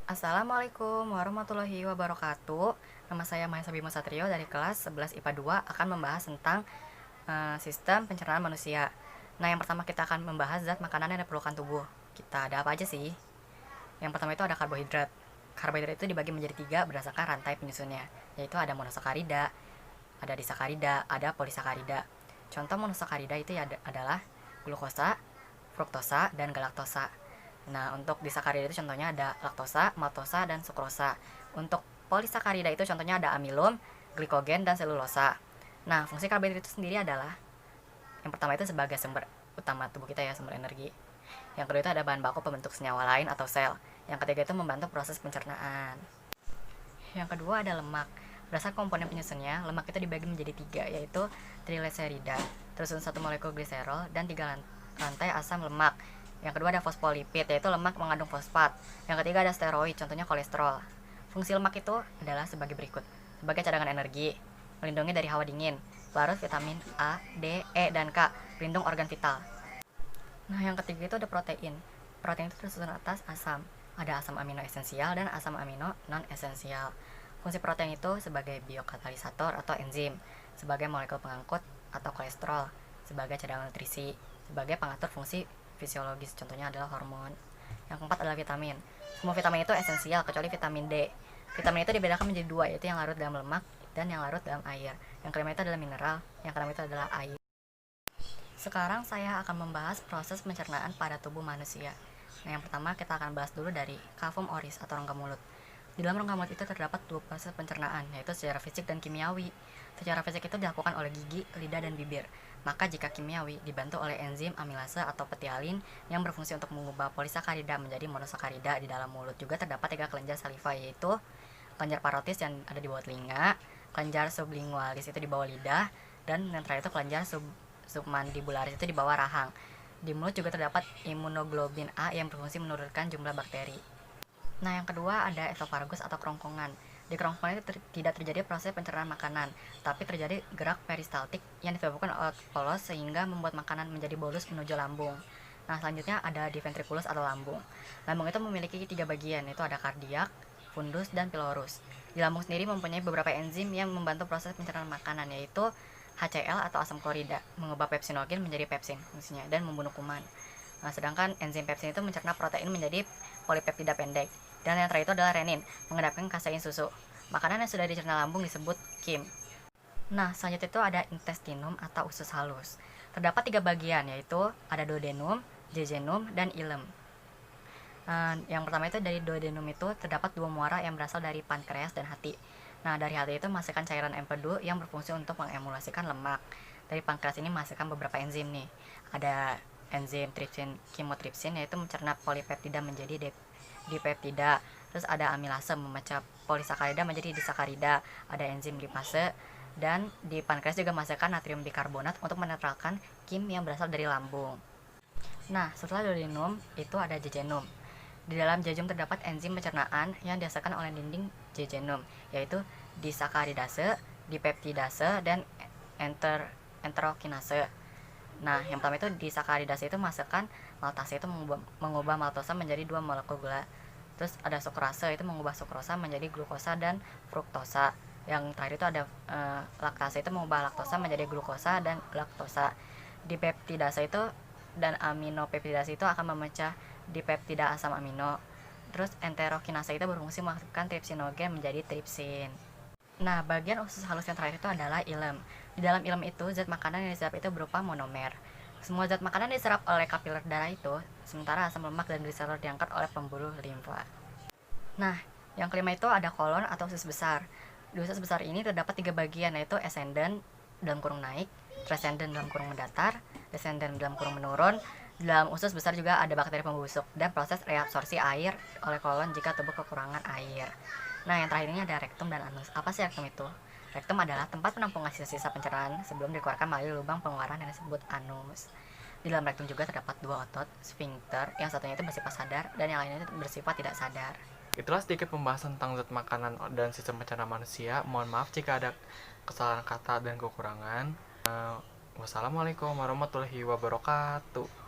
Assalamualaikum warahmatullahi wabarakatuh. Nama saya Mahesa Bima Satrio dari kelas 11 IPA 2 akan membahas tentang sistem pencernaan manusia. Nah, yang pertama kita akan membahas zat makanan yang diperlukan tubuh. Kita ada apa aja sih? Yang pertama itu ada karbohidrat. Karbohidrat itu dibagi menjadi tiga berdasarkan rantai penyusunnya, yaitu ada monosakarida, ada disakarida, ada polisakarida. Contoh monosakarida itu adalah glukosa, fruktosa, dan galaktosa. Nah, untuk disakarida itu contohnya ada laktosa, maltosa, dan sukrosa. Untuk polisakarida itu contohnya ada amilum, glikogen, dan selulosa. Nah, fungsi karbohidrat itu sendiri adalah yang pertama itu sebagai sumber utama tubuh kita ya, sumber energi. Yang kedua itu ada bahan baku pembentuk senyawa lain atau sel. Yang ketiga itu membantu proses pencernaan. Yang kedua ada lemak. Berdasarkan komponen penyusunnya, lemak itu dibagi menjadi tiga, yaitu trigliserida, tersusun satu molekul gliserol, dan tiga rantai asam lemak. Yang kedua ada fosfolipid, yaitu lemak mengandung fosfat. Yang ketiga ada steroid, contohnya kolesterol. Fungsi lemak itu adalah sebagai berikut. Sebagai cadangan energi, melindungi dari hawa dingin, pelarut vitamin A, D, E, dan K, pelindung organ vital. Nah, yang ketiga itu ada protein. Protein itu tersusun atas asam. Ada asam amino esensial dan asam amino non-esensial. Fungsi protein itu sebagai biokatalisator atau enzim, sebagai molekul pengangkut atau kolesterol, sebagai cadangan nutrisi, sebagai pengatur fungsi fisiologis, contohnya adalah hormon. Yang keempat adalah vitamin. Semua vitamin itu esensial kecuali vitamin D. Vitamin itu dibedakan menjadi dua, yaitu yang larut dalam lemak dan yang larut dalam air. Yang kelima itu adalah mineral, yang keenam itu adalah air. Sekarang saya akan membahas proses pencernaan pada tubuh manusia. Nah, yang pertama kita akan bahas dulu dari kavum oris atau rongga mulut. Di dalam rongga mulut itu terdapat dua proses pencernaan, yaitu secara fisik dan kimiawi. Secara fisik itu dilakukan oleh gigi, lidah, dan bibir. Maka jika kimiawi dibantu oleh enzim amilase atau petialin yang berfungsi untuk mengubah polisakarida menjadi monosakarida di dalam mulut. Juga terdapat tiga kelenjar saliva, yaitu kelenjar parotis yang ada di bawah telinga, kelenjar sublingualis itu di bawah lidah, dan yang terakhir itu kelenjar submandibularis itu di bawah rahang. Di mulut juga terdapat imunoglobulin A yang berfungsi menurunkan jumlah bakteri. Nah, yang kedua ada esophagus atau kerongkongan. Di kerongkongan itu tidak terjadi proses pencernaan makanan, tapi terjadi gerak peristaltik yang disebabkan oleh polos sehingga membuat makanan menjadi bolus menuju lambung. Nah, selanjutnya ada di ventriculus atau lambung. Lambung itu memiliki tiga bagian, yaitu ada kardiak, fundus, dan pilorus. Di lambung sendiri mempunyai beberapa enzim yang membantu proses pencernaan makanan, yaitu HCl atau asam klorida, mengubah pepsinogen menjadi pepsin fungsinya dan membunuh kuman. Nah, sedangkan enzim pepsin itu mencerna protein menjadi polipeptida pendek. Dan yang terakhir itu adalah renin, mengendapkan kasein susu. Makanan yang sudah dicerna lambung disebut kim. Nah, selanjutnya itu ada intestinum atau usus halus. Terdapat tiga bagian, yaitu ada duodenum, jejunum, dan ilem. Yang pertama itu dari duodenum itu terdapat dua muara yang berasal dari pankreas dan hati. Nah, dari hati itu menghasilkan cairan empedu yang berfungsi untuk mengemulasikan lemak. Dari pankreas ini menghasilkan beberapa enzim nih. Ada enzim tripsin chymotrypsin, yaitu mencerna polipeptida menjadi dipeptida. Terus ada amilase memecah polisakarida menjadi disakarida. Ada enzim lipase, dan di pankreas juga menghasilkan natrium bikarbonat untuk menetralkan kim yang berasal dari lambung. Nah, setelah duodenum itu ada jejunum. Di dalam jejunum terdapat enzim pencernaan yang dihasilkan oleh dinding jejunum, yaitu disakaridase, dipeptidase, dan enterokinase. Nah, yang pertama itu disakaridase itu menghasilkan maltase itu mengubah maltosa menjadi dua molekul gula. Terus ada sukrase itu mengubah sukrosa menjadi glukosa dan fruktosa. Yang terakhir itu ada laktase itu mengubah laktosa menjadi glukosa dan galaktosa. Dipeptidase itu dan aminopeptidase itu akan memecah dipeptida asam amino. Terus enterokinase itu berfungsi mengaktifkan tripsinogen menjadi tripsin. Nah, bagian usus halus yang terakhir itu adalah ilem. Di dalam ilem itu, zat makanan yang diserap itu berupa monomer. Semua zat makanan diserap oleh kapiler darah itu, sementara asam lemak dan gliserol diangkat oleh pembuluh limfa. Nah, yang kelima itu ada kolon atau usus besar. Di usus besar ini terdapat tiga bagian, yaitu ascendant dalam kurung naik, descendant dalam kurung mendatar, descendant dalam kurung menurun. Di dalam usus besar juga ada bakteri pembusuk dan proses reabsorpsi air oleh kolon jika tubuh kekurangan air. Nah, yang terakhir ini ada rektum dan anus. Apa sih rektum itu? Rektum adalah tempat penampungan sisa-sisa pencernaan sebelum dikeluarkan melalui lubang pengeluaran yang disebut anus. Di dalam rektum juga terdapat dua otot, sphincter, yang satunya itu bersifat sadar dan yang lainnya itu bersifat tidak sadar. Itulah sedikit pembahasan tentang zat makanan dan sistem pencernaan manusia. Mohon maaf jika ada kesalahan kata dan kekurangan. Wassalamualaikum warahmatullahi wabarakatuh.